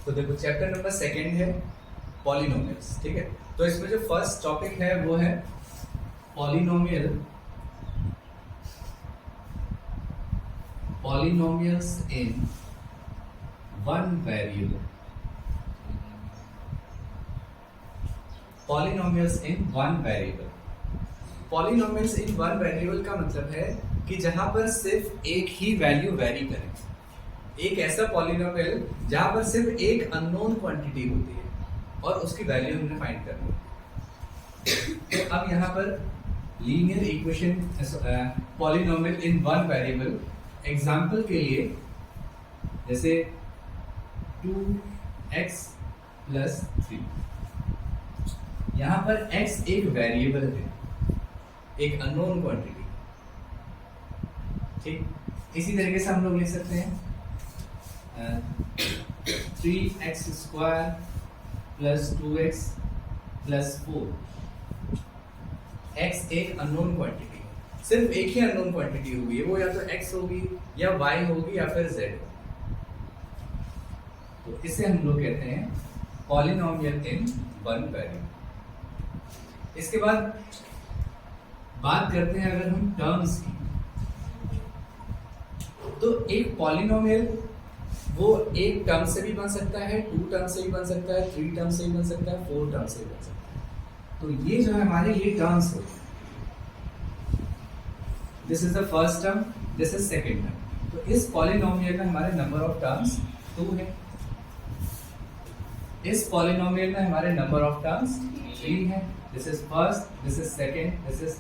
तो देखो chapter number 2 है पॉलिनोमियल्स, ठीक है। तो इसमें जो फर्स्ट टॉपिक है वो है polynomials in one variable. Polynomials in one variable. Polynomials in one variable का मतलब है कि जहां पर सिर्फ एक ही वैल्यू वेरी करे। एक ऐसा पॉलिनोमियल जहां पर सिर्फ एक अननोन क्वांटिटी होती है और उसकी वैल्यू हमने फाइंड करनी है। तो अब यहाँ पर linear equation polynomial in one variable, example के लिए जैसे 2x + 3। यहाँ पर x एक वेरिएबल है, एक अननोन क्वांटिटी, ठीक। इसी तरीके से हम लोग लिख सकते हैं 3x² + 2x + 4। x एक अननोन क्वांटिटी है, सिर्फ एक ही अननोन क्वांटिटी होगी, वो या तो x होगी या y होगी या फिर z होगी। तो इसे हम लोग कहते हैं पॉलिनोमियल इन वन वेरिएबल। इसके बाद बात करते हैं अगर हम टर्म्स की, तो एक पॉलिनोमियल वो एक टर्म से भी बन सकता है, 2 टर्म से भी बन सकता है, 3 टर्म से भी बन सकता है, 4 टर्म से भी बन सकता है। तो ये जो है हमारे ये टर्म्स होते हैं। This is the first term, this is second term. तो इस पॉलिनोमियल में हमारे नंबर ऑफ टर्म्स 2 है। इस पॉलिनोमियल में हमारे नंबर ऑफ टर्म्स 3 है। This is first, this is second, this is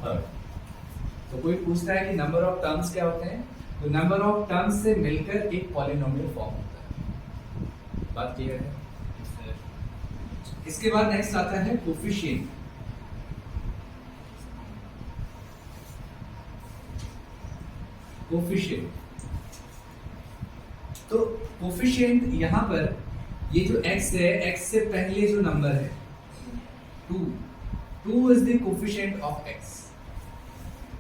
third. तो कोई पूछता है कि नंबर ऑफ टर्म्स क्या होते हैं, तो नंबर ऑफ टर्म्स से मिलकर एक पॉलिनोमियल फॉर्म होता है। बात क्लियर है? इसके बाद नेक्स्ट आता है कोफिशिएंट। कोफिशिएंट, तो कोफिशिएंट यहां पर ये जो x है, x से पहले जो नंबर है 2 is the coefficient of x,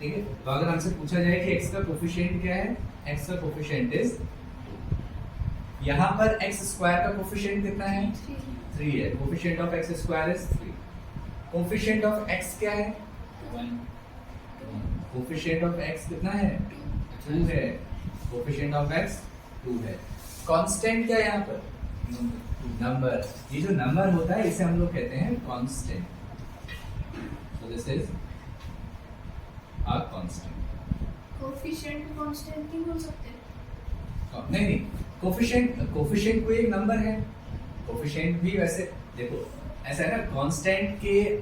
ठीक है। तो अगर हमसे पूछा जाए कि x का कोफिशिएंट क्या है, x का कोफिशिएंट इज 2। यहाँ पर x² का कोफिशिएंट कितना है, 3 है। Coefficient of x² is 3। Coefficient of x क्या है, 1। कोफिशिएंट ऑफ x कितना है, 2 है। कोफिशिएंट ऑफ x 2 है। कांस्टेंट क्या है यहाँ पर, नंबर। ये जो नंबर होता है इसे हम लोग कहते हैं constant. So this is a constant. Coefficient constant नहीं हो सकते? नहीं, कोफिशिएंट कोई एक नंबर है। कोफिशिएंट भी वैसे देखो ऐसा है ना, कांस्टेंट के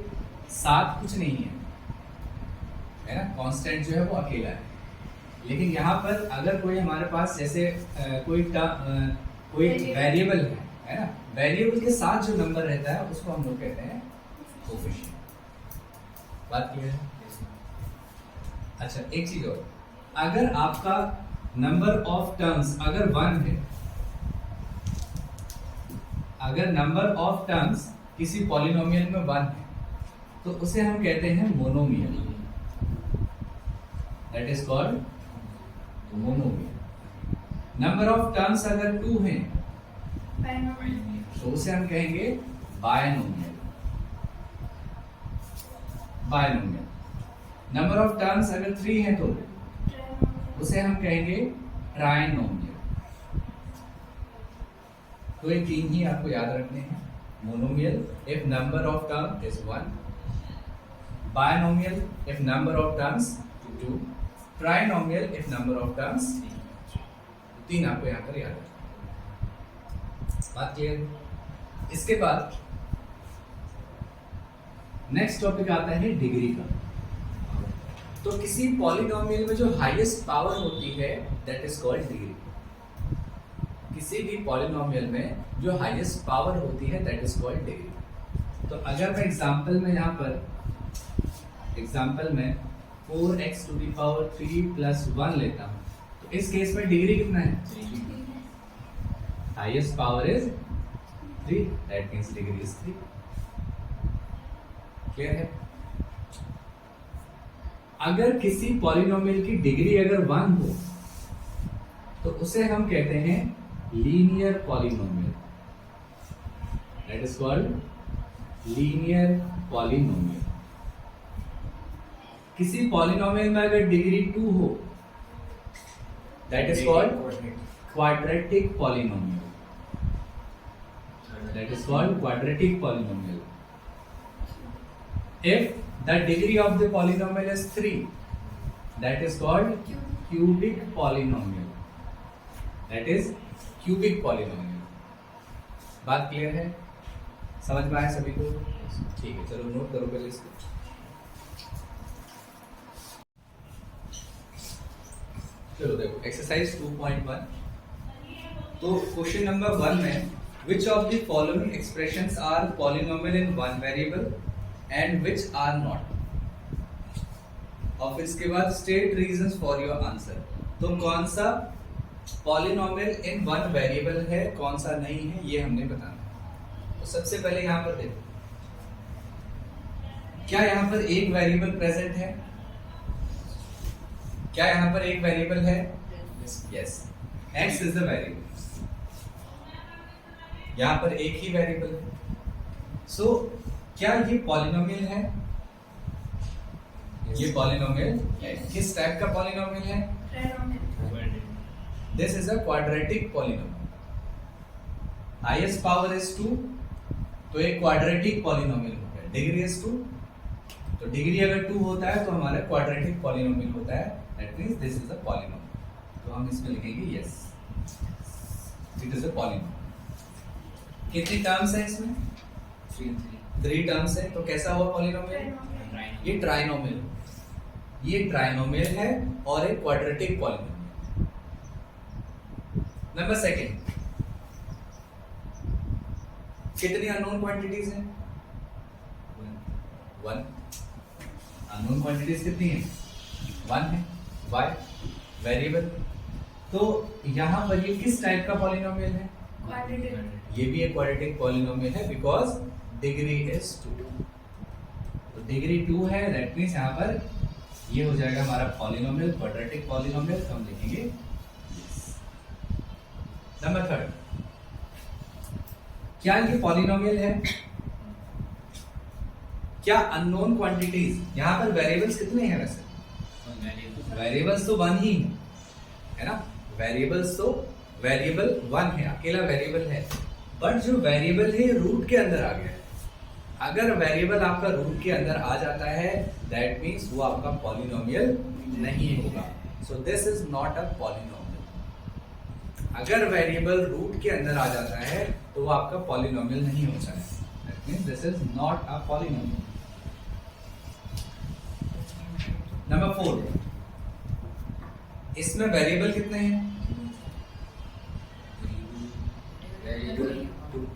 साथ कुछ नहीं है ना। कांस्टेंट जो है वो अकेला है। लेकिन यहाँ पर अगर कोई हमारे पास जैसे कोई वेरिएबल है ना, वेरिएबल के साथ जो नंबर रहता है उसको हम लोग कहते हैं कोफिशिएंट। बात क्लियर है? अच्छा, एक चीज और, अगर आपका नंबर ऑफ टर्म्स अगर 1 है, अगर नंबर ऑफ टर्म्स किसी पॉलिनोमियल में 1 है, तो उसे हम कहते हैं monomial. That is called monomial. Number of terms अगर 2 हैं तो उसे हम कहेंगे binomial. Binomial. Number of terms अगर 3 हैं तो उसे हम कहेंगे ट्राइनोमियल। तो ये 3 ही आपको याद रखने हैं। Monomial if number of term is 1, binomial if number of terms 2, trinomial if number of terms 3 आपको यहाँ पर याद रखना। बात क्लियर? इसके बाद नेक्स्ट टॉपिक आता है डिग्री का। तो किसी पॉलिनोमियल में जो हाईएस्ट पावर होती है दैट इज कॉल्ड डिग्री। किसी भी पॉलिनोमियल में जो हाईएस्ट पावर होती है दैट इज कॉल्ड डिग्री। तो अगर मैं एग्जांपल में यहाँ पर एग्जांपल में 4x³ + 1 लेता हूँ, तो इस केस में डिग्री कितना है, 3। Highest power is 3, that means degree is 3। Clear है? अगर किसी पॉलिनोमियल की डिग्री अगर 1 हो तो उसे हम कहते हैं linear polynomial. That is called linear polynomial. किसी पॉलिनोमियल में अगर डिग्री 2 हो that is called quadratic polynomial. That is called quadratic polynomial. If the degree of the polynomial is 3, that is called cubic polynomial. That is cubic polynomial. बात clear है? समझ में आया सभी को? ठीक है, चलो नोट करो पहले इसको। चलो देखो एक्सरसाइज 2.1। तो क्वेश्चन नंबर 1 में which of the following expressions are polynomial in one variable and which are not, और फिर इसके बाद state reasons for your answer. तो कौन सा पॉलिनोमियल इन वन वेरिएबल है, कौन सा नहीं है, ये हमने बताना। तो सबसे पहले यहां पर देखो, क्या यहां पर एक वेरिएबल प्रेजेंट है? क्या यहां पर एक वेरिएबल है? Yes, x is the variable. यहां पर एक ही वेरिएबल है। सो क्या ये पॉलिनोमियल है? ये पॉलिनोमियल है। किस टाइप का पॉलिनोमियल है? This is a quadratic polynomial. Highest power is 2, तो एक क्वाड्रेटिक पॉलिनोमियल होता है। डिग्री इज 2, तो डिग्री अगर 2 होता है तो हमारा क्वाड्रेटिक पॉलिनोमियल होता है। That means this is a polynomial. तो हम इसमें लिखेंगे yes, it is a polynomial. कितनी टर्म्स है इसमें? 3 टर्म्स है। तो कैसा हुआ पॉलिनोमियल? ये ट्राइनोमियल। ये ट्राइनोमियल है और एक क्वाड्रेटिक पॉलिनोमियल। नंबर सेकंड, कितनी अननोन क्वांटिटीज हैं? 1। अननोन क्वांटिटीज कितनी है? 1 है। y variable. तो यहां पर ये किस टाइप का पॉलिनोमियल है? क्वाड्रेटिक। ये भी एक क्वाड्रेटिक पॉलिनोमियल है बिकॉज डिग्री इज 2। तो डिग्री 2 है, दैट मींस यहां पर ये हो जाएगा हमारा पॉलिनोमियल, क्वाड्रेटिक पॉलिनोमियल। तो हम लिखेंगे यस। नंबर 3, क्या ये पॉलिनोमियल है? क्या अननोन क्वांटिटीज, यहां पर वेरिएबल्स कितने हैं वैसे? वेरिएबल्स तो 1 ही है ना। वेरिएबल्स तो वेरिएबल 1 है, अकेला वेरिएबल है। बट जो वेरिएबल है रूट के अंदर आ गया है। अगर वेरिएबल आपका रूट के अंदर आ जाता है दैट मींस वो आपका पॉलिनोमियल नहीं होगा। सो this is not a polynomial. अगर वेरिएबल रूट के अंदर आ जाता है तो वो आपका पॉलिनोमियल नहीं होता है। That means this is not a polynomial. Number 4, इसमें वेरिएबल कितने हैं?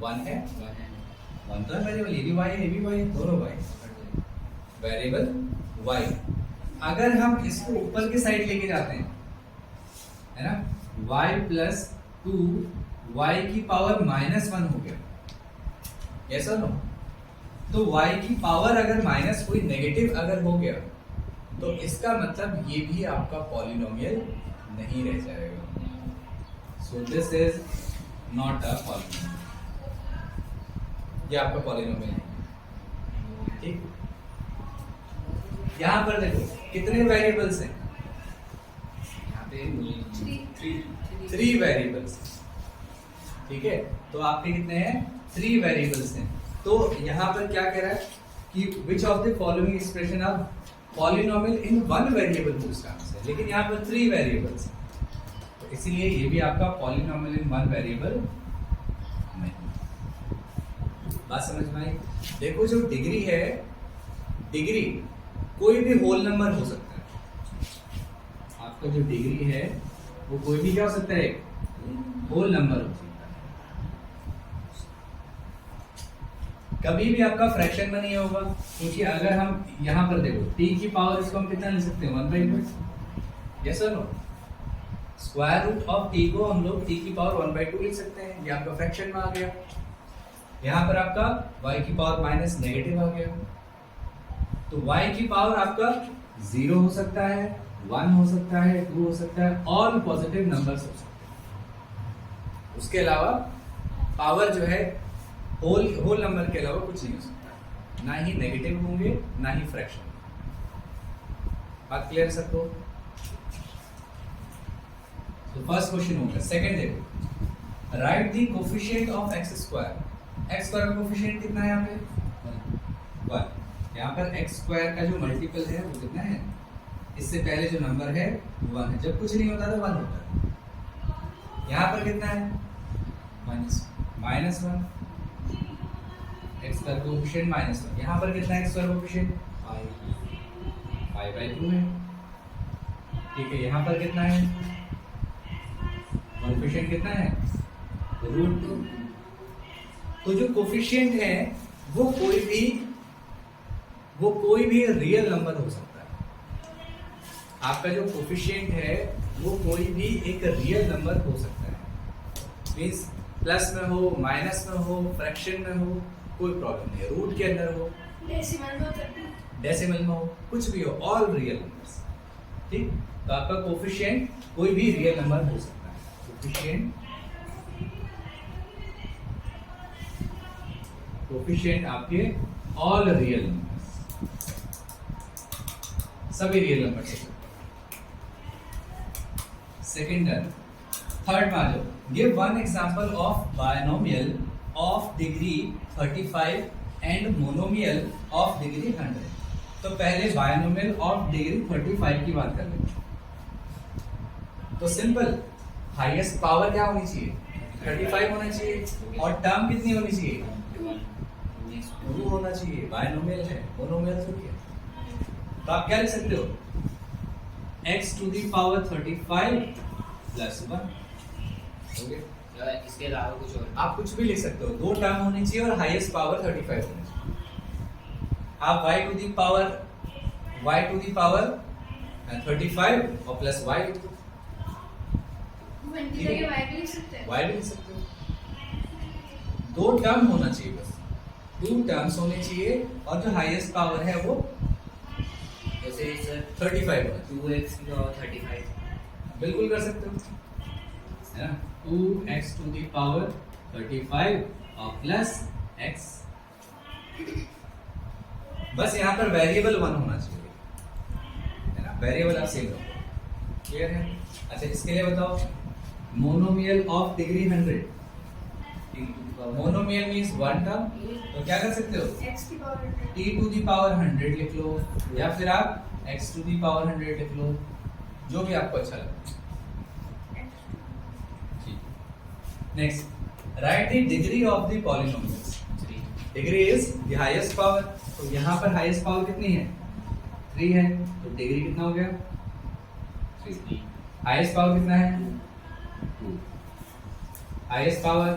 1 है। 1 तो है वेरिएबल, ये भी y है, ये भी y है, दोनों y। Variable y। अगर हम इसको ऊपर की साइड लेके जाते हैं, है ना, y प्लस 2 y की पावर -1 हो गया, ऐसा नो। तो y की पावर अगर माइनस कोई नेगेटिव अगर हो गया तो इसका मतलब ये भी आपका पॉलिनोमियल नहीं रह जाएगा। सो this is not a polynomial. ये आपका पॉलिनोमियल है। ठीक, यहां पर देखो कितने वेरिएबल्स हैं? यहाँ पे 3 वेरिएबल्स। ठीक है, तो आपके कितने हैं? 3 वेरिएबल्स हैं। तो यहां पर क्या कह रहा है कि which of the following expression of polynomial in one variable पूछ रहा है, लेकिन यहाँ पर 3 वेरिएबल्स, तो इसीलिए ये भी आपका पॉलिनोमियल इन वन वेरिएबल नहीं। बात समझ में आई? देखो जो डिग्री है, डिग्री कोई भी होल नंबर हो सकता है। आपका जो डिग्री है वो कोई भी क्या हो सकता है? होल नंबर हो सकता है। कभी भी आपका फ्रैक्शन में नहीं होगा, क्योंकि अगर हम यहाँ पर देखो t की पावर, इसको हम कितना लिख सकते हैं? 1/2। यस और no? Square root of t को हम लोग t की पावर 1/2 लिख सकते हैं। ये आपका फ्रैक्शन में आ गया। यहाँ पर आपका y की पावर माइनस नेगेटिव आ गया। तो y की पावर आपका 0 हो सकता है, 1 हो सकता है, 2 हो सकता है, ऑल पॉजिटिव नंबर्स हो सकते हैं। उसके अलावा पावर जो है होल नंबर के अलावा कुछ नहीं हो सकता, ना ही नेगेटिव होंगे ना ही फ्रैक्शन। बात क्लियर है सबको? तो फर्स्ट क्वेश्चन हो गया। सेकंड देखो, right the coefficient of x square. X square का कोफिशिएंट कितना है यहाँ पे? 1। यहाँ पर एक्स स्क्वायर का जो मल्टीपल है वो कितना है? इससे पहले जो नंबर है 1 है, जब कुछ नहीं होता था 1 होता है। यहाँ पर कितना है? -1। X square coefficient -1। यहाँ पर कितना है एक्स स्क्वायर कोफिशिएंट? 5/2 है। ठीक है, यहाँ पर कितना है? कोफिशिएंट कितना है? √2। तो जो कोफिशिएंट है वो कोई भी रियल नंबर हो सकता है। आपका जो कोफिशिएंट है वो कोई भी एक रियल नंबर हो सकता है। मींस प्लस में हो, माइनस में हो, फ्रैक्शन में हो, कोई प्रॉब्लम नहीं है। रूट के अंदर हो, डेसिमल में हो, कुछ भी हो, ऑल रियल नंबर्स। ठीक, तो आपका कोफिशिएंट कोई भी रियल नंबर हो सकता है। कोफिशिएंट आपके ऑल रियल नंबर्स, सभी रियल नंबर से। सेकंड टर्म, थर्ड मान लो, give one example of binomial of degree 35 and monomial of degree 100। तो पहले बायनोमियल ऑफ डिग्री 35 की बात कर लेते हैं। तो सिंपल, हाईएस्ट पावर क्या होनी चाहिए? 35 होना चाहिए, और टर्म कितनी होनी चाहिए? 2 होना चाहिए। बायनोमियल है, मोनोमियल थोड़ी है। तो आप क्या लिख सकते हो? x to the power 35 plus 1। हो गया। इसके अलावा कुछ और? आप कुछ भी लिख सकते हो, 2 टर्म होनी चाहिए और हाईएस्ट पावर 35 होनी चाहिए। आप y टू दी पावर 35 और प्लस y लिख दो। की जगह y भी लिख सकते हैं। y भी लिख सकते हो। 2 टर्म होना चाहिए, बस 2 टर्म्स होने चाहिए, और जो हाईएस्ट पावर है वो जैसे सर 35 होना चाहिए। 2x की पावर 35। बिल्कुल कर सकते हो, है ना? 2x टू दी पावर 35 और प्लस x। बस यहाँ पर वेरिएबल 1 होना चाहिए, है ना? वेरिएबल आप सेव रखो। क्लियर है? अच्छा, इसके लिए बताओ, monomial of degree 100। Monomial means 1 term, तो क्या कर सकते हो? x की power t to the power 100 लिख लो, या फिर आप x टू दी पावर 100 लिख लो, जो भी आपको अच्छा लगे। Next, right the degree of the polynomials. Degree is the highest power. तो यहाँ पर हाईएस्ट पावर कितनी है? 3 है, तो डिग्री कितना हो गया? 3। हाईएस्ट पावर कितना है? 2। Highest power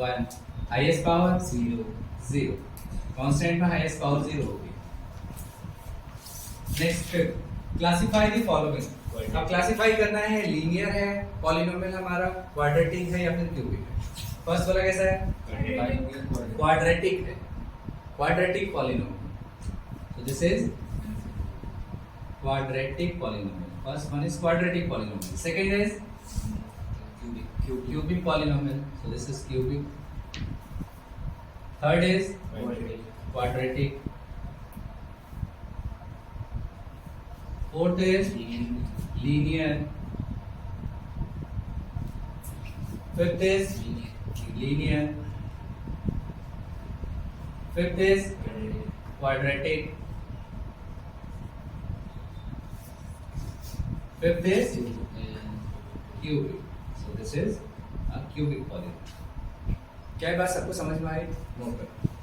1। Highest power 0। Constant में हाईएस्ट पावर 0 होगी। नेक्स्ट, फिर क्लासिफाई द फॉलोइंग। अब क्लासिफाई करना है, लीनियर है, पॉलिनोमियल हमारा, क्वाड्रेटिक है या फिर क्यूबिक है। फर्स्ट वाला कैसा है? क्वाड्रेटिक है, quadratic polynomial. So this is quadratic polynomial. First one is quadratic polynomial. Second is cubic polynomial. So this is cubic. Third is quadratic. Fourth is linear. Fifth is linear. Fifth is quadratic. Fifth is cubic. So this is a cubic polynomial. क्या ये बात सबको समझ में आई? Note करो।